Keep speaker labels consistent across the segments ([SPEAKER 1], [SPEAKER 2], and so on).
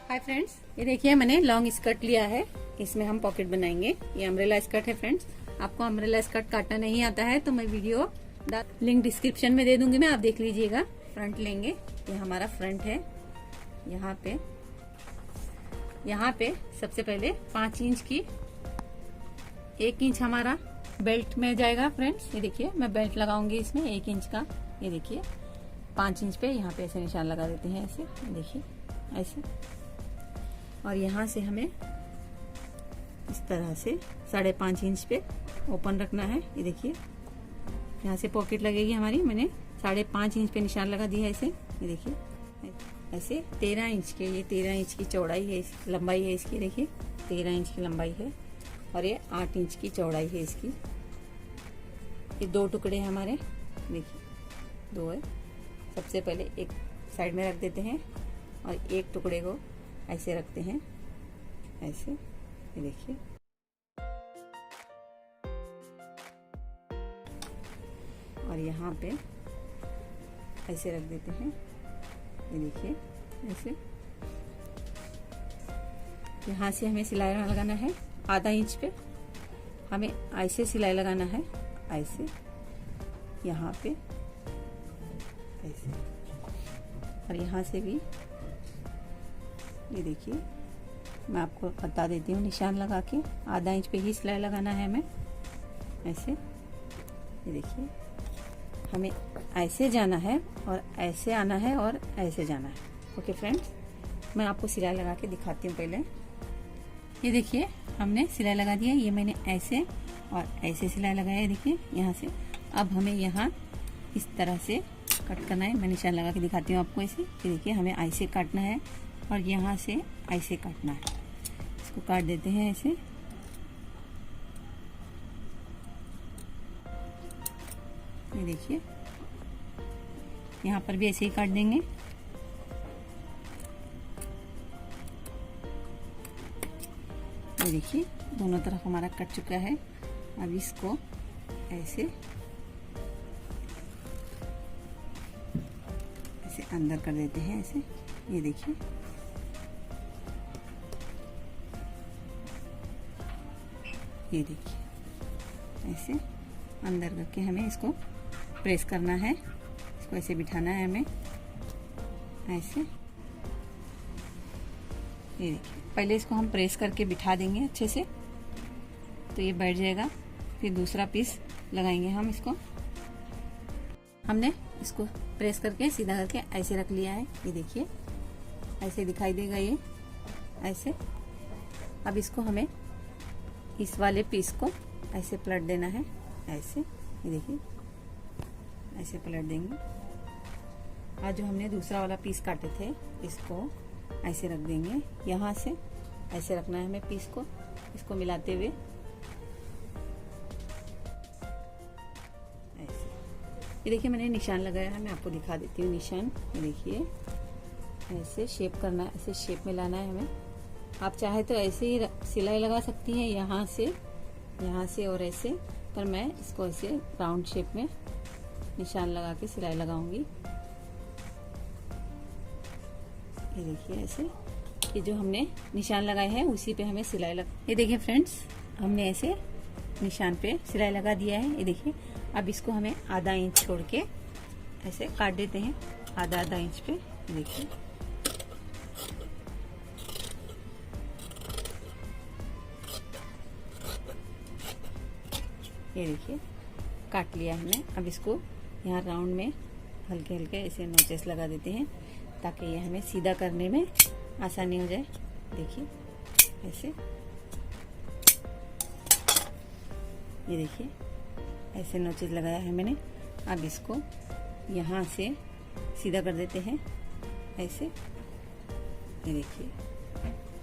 [SPEAKER 1] Hi friends, ये देखिए मैंने लॉन्ग स्कर्ट लिया है। इसमें हम पॉकेट बनाएंगे। ये अम्ब्रेला स्कर्ट है फ्रेंड्स। आपको अम्ब्रेला स्कर्ट काटना नहीं आता है तो मैं वीडियो लिंक डिस्क्रिप्शन में दे दूंगी मैं, आप देख लीजिएगा। फ्रंट लेंगे, ये हमारा फ्रंट है। यहाँ पे सबसे पहले 5 इंच की 1 इंच हमारा बेल्ट में जाएगा फ्रेंड्स। ये देखिए मैं बेल्ट लगाऊंगी इसमें 1 इंच का। ये देखिए 5 इंच पे यहाँ पे ऐसे निशान लगा देते हैं, ऐसे देखिए ऐसे। और यहाँ से हमें इस तरह से 5.5 इंच पे ओपन रखना है। ये देखिए यहाँ से पॉकेट लगेगी हमारी। मैंने 5.5 इंच पे निशान लगा दिया है ऐसे। ये देखिए ऐसे 13 इंच के, ये 13 इंच की चौड़ाई है, लंबाई है इसकी। देखिए 13 इंच की लंबाई है और ये 8 इंच की चौड़ाई है इसकी। ये 2 टुकड़े हैं हमारे, देखिए 2 है। सबसे पहले एक साइड में रख देते हैं और एक टुकड़े को ऐसे रखते हैं, ऐसे। ये देखिए और यहाँ पे ऐसे रख देते हैं। ये देखिए ऐसे। यहाँ से हमें सिलाई लगाना है आधा इंच पे। हमें ऐसे सिलाई लगाना है, ऐसे यहाँ पे ऐसे। और यहाँ से भी ये देखिए मैं आपको बता देती हूँ, निशान लगा के आधा इंच पे ही सिलाई लगाना है हमें, ऐसे। ये देखिए हमें ऐसे जाना है और ऐसे आना है और ऐसे जाना है। ओके फ्रेंड्स, मैं आपको सिलाई लगा के दिखाती हूँ पहले। ये देखिए हमने सिलाई लगा दिया। ये मैंने ऐसे और ऐसे सिलाई लगाया है, देखिए यहाँ से। अब हमें यहाँ इस तरह से कट करना है। मैं निशान लगा के दिखाती हूँ आपको ऐसे। ये देखिए हमें ऐसे काटना है और यहाँ से ऐसे काटना है। इसको काट देते हैं ऐसे। ये देखिए यहाँ पर भी ऐसे ही काट देंगे। ये देखिए दोनों तरफ हमारा कट चुका है। अब इसको ऐसे ऐसे अंदर कर देते हैं, ऐसे। ये देखिए ये देखिए ऐसे अंदर करके हमें इसको प्रेस करना है। इसको ऐसे बिठाना है हमें, ऐसे। ये देखिए पहले इसको हम प्रेस करके बिठा देंगे अच्छे से, तो ये बैठ जाएगा। फिर दूसरा पीस लगाएंगे हम इसको। हमने इसको प्रेस करके सीधा करके ऐसे रख लिया है। ये देखिए ऐसे दिखाई देगा ये, ऐसे। अब इसको हमें इस वाले पीस को ऐसे पलट देना है, ऐसे। ये देखिए ऐसे पलट देंगे। और जो हमने दूसरा वाला पीस काटे थे इसको ऐसे रख देंगे। यहाँ से ऐसे रखना है हमें पीस को, इसको मिलाते हुए ऐसे। ये देखिए मैंने निशान लगाया है, मैं आपको दिखा देती हूँ निशान। ये देखिए ऐसे शेप करना है, ऐसे शेप में लाना है हमें। आप चाहे तो ऐसे ही सिलाई लगा सकती हैं, यहाँ से और ऐसे। पर मैं इसको ऐसे राउंड शेप में निशान लगा के सिलाई लगाऊंगी। ये देखिए ऐसे। ये जो हमने निशान लगाए हैं उसी पे हमें सिलाई ये देखिए फ्रेंड्स, हमने ऐसे निशान पे सिलाई लगा दिया है। ये देखिए अब इसको हमें आधा इंच छोड़ के ऐसे काट देते हैं, आधा इंच पे। देखिए ये देखिए काट लिया हमने। अब इसको यहाँ राउंड में हल्के हल्के ऐसे नोचेस लगा देते हैं ताकि ये हमें सीधा करने में आसानी हो जाए। देखिए ऐसे। ये देखिए ऐसे नोचेस लगाया है मैंने। अब इसको यहाँ से सीधा कर देते हैं, ऐसे। ये देखिए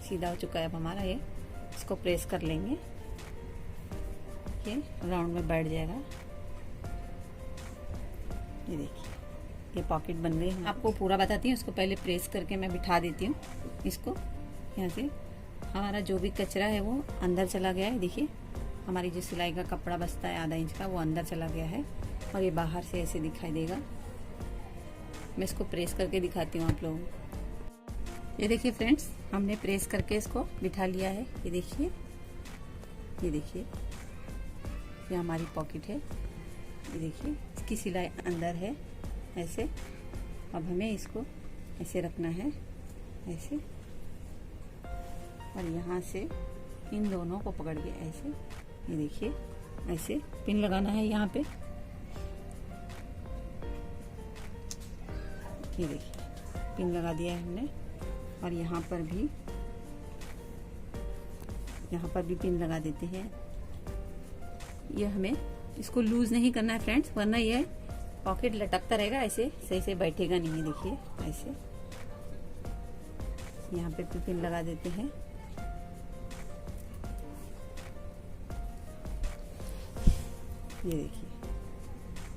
[SPEAKER 1] सीधा हो चुका है अब हमारा ये। इसको प्रेस कर लेंगे, ये राउंड में बैठ जाएगा। ये देखिए ये पॉकेट बन गई। आपको पूरा बताती हूँ, इसको पहले प्रेस करके मैं बिठा देती हूँ इसको। यहाँ से हमारा जो भी कचरा है वो अंदर चला गया है। देखिए हमारी जो सिलाई का कपड़ा बचता है आधा इंच का, वो अंदर चला गया है और ये बाहर से ऐसे दिखाई देगा। मैं इसको प्रेस करके दिखाती हूँ आप लोगों को। ये देखिए फ्रेंड्स, हमने प्रेस करके इसको बिठा लिया है। ये देखिए, ये देखिए, ये हमारी पॉकेट है। ये देखिए, इसकी सिलाई अंदर है ऐसे। अब हमें इसको ऐसे रखना है, ऐसे, और यहाँ से इन दोनों को पकड़ के ऐसे, ये देखिए, ऐसे पिन लगाना है यहाँ पे। ये देखिए, पिन लगा दिया है हमने, और यहाँ पर भी पिन लगा देते हैं। ये हमें इसको लूज नहीं करना है फ्रेंड्स, वरना ये पॉकेट लटकता रहेगा, ऐसे सही से बैठेगा नहीं। देखिए, ऐसे यहाँ पे भी पिन लगा देते हैं। ये देखिए,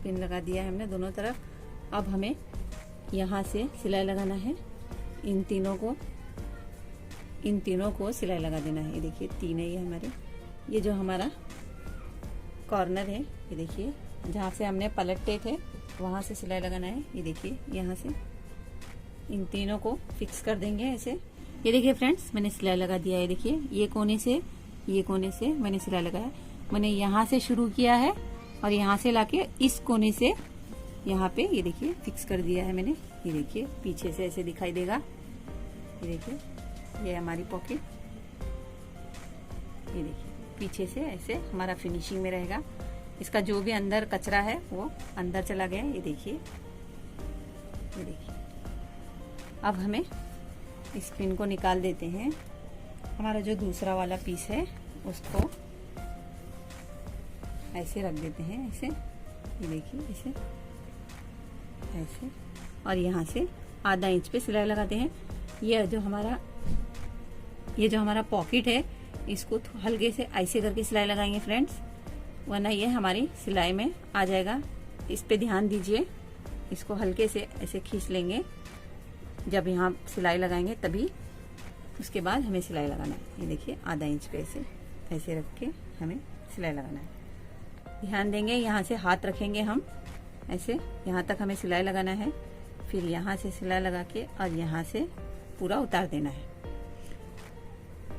[SPEAKER 1] पिन लगा दिया है हमने दोनों तरफ। अब हमें यहाँ से सिलाई लगाना है। इन तीनों को सिलाई लगा देना है। ये देखिए, तीन है ये हमारे। ये जो हमारा कॉर्नर है, ये देखिए, जहाँ से हमने पलटे थे वहां से सिलाई लगाना है। ये देखिए, यहाँ से इन तीनों को फिक्स कर देंगे ऐसे। ये देखिए फ्रेंड्स, मैंने सिलाई लगा दिया है। देखिए, ये कोने से मैंने सिलाई लगाया। मैंने यहाँ से शुरू किया है और यहाँ से लाके इस कोने से यहाँ पे, ये देखिए, फिक्स कर दिया है मैंने। ये देखिए, पीछे से ऐसे दिखाई देगा। ये देखिए, ये हमारी पॉकेट। ये देखिए, पीछे से ऐसे हमारा फिनिशिंग में रहेगा। इसका जो भी अंदर कचरा है वो अंदर चला गया। ये देखिए, ये देखिए। अब हमें इस पिन को निकाल देते हैं। हमारा जो दूसरा वाला पीस है उसको ऐसे रख देते हैं, ऐसे। ये देखिए, ऐसे ऐसे, और यहाँ से आधा इंच पे सिलाई लगाते हैं। ये जो हमारा पॉकेट है, इसको हल्के से ऐसे करके सिलाई लगाएंगे फ्रेंड्स, वरना ये हमारी सिलाई में आ जाएगा। इस पे ध्यान दीजिए। इसको हल्के से ऐसे खींच लेंगे जब यहाँ सिलाई लगाएंगे, तभी उसके बाद हमें सिलाई लगाना है। ये देखिए, आधा इंच पे ऐसे रख के हमें सिलाई लगाना है। ध्यान देंगे, यहाँ से हाथ रखेंगे हम ऐसे, यहाँ तक हमें सिलाई लगाना है। फिर यहाँ से सिलाई लगा के और यहाँ से पूरा उतार देना है।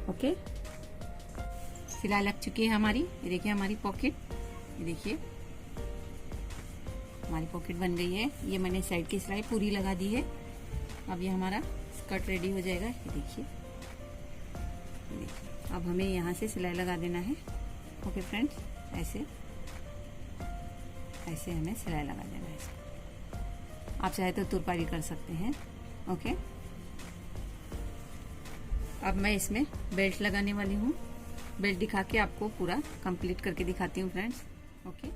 [SPEAKER 1] ओके, सिलाई लग चुकी है हमारी। ये देखिए, हमारी पॉकेट, ये देखिए, हमारी पॉकेट बन गई है। ये मैंने साइड की सिलाई पूरी लगा दी है। अब ये हमारा स्कर्ट रेडी हो जाएगा। ये देखिए, अब हमें यहाँ से सिलाई लगा देना है। ओके फ्रेंड्स, ऐसे हमें सिलाई लगा देना है इसको। आप चाहे तो तुरपा भी कर सकते हैं। ओके, अब मैं इसमें बेल्ट लगाने वाली हूँ। बेल्ट दिखा के आपको पूरा कंप्लीट करके दिखाती हूँ फ्रेंड्स। ओके।